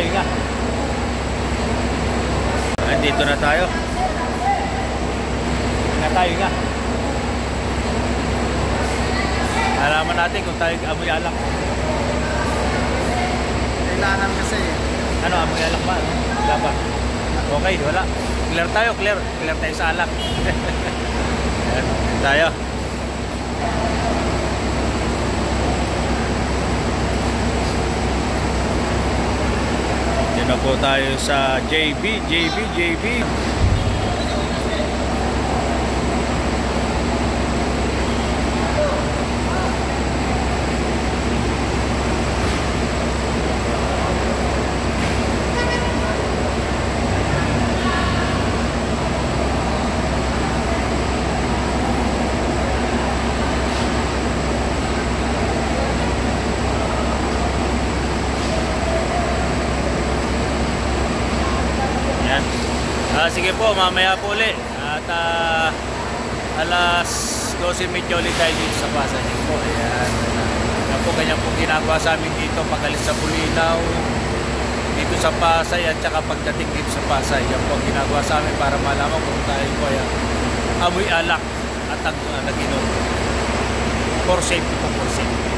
tayo nga. Andito na tayo. Nga tayo nga. Alaman natin kung tayo amoy alak. Kailangan kasi. Ano, amoy alak ba? Wala ba? Okay, wala. Clear tayo, clear. Clear tayo sa alak. Ayan, tayo. Diyan na po tayo sa JB. Sige po, mamaya po ulit. At alas 12:30 ulit tayo dito sa Pasay po. Ayan. Yan po, ganyan po ginagawa sa amin dito pagalis sa Bulinaw, dito sa Pasay, at saka pagdating dito sa Pasay. Yan po ginagawa sa amin para malaman kung tayo po ay amoy alak at ang nag-inom. For safety po, for safety.